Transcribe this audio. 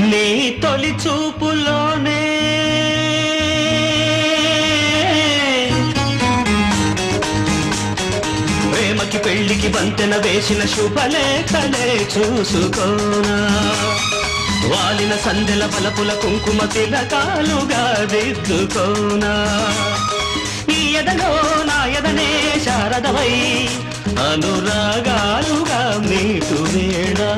నీ తొలి చూపులోనే ప్రేమకి పెళ్లికి బంతెన వేసిన శుభలేఖలే చూసుకోనా వాలిన సందెల బలపుల కుంకుమ తిలకాలుగా దిద్దుకోనా ఈ ఎదలో నా ఎదనే శారదవై అనురాగాలుగా నీకు వేడా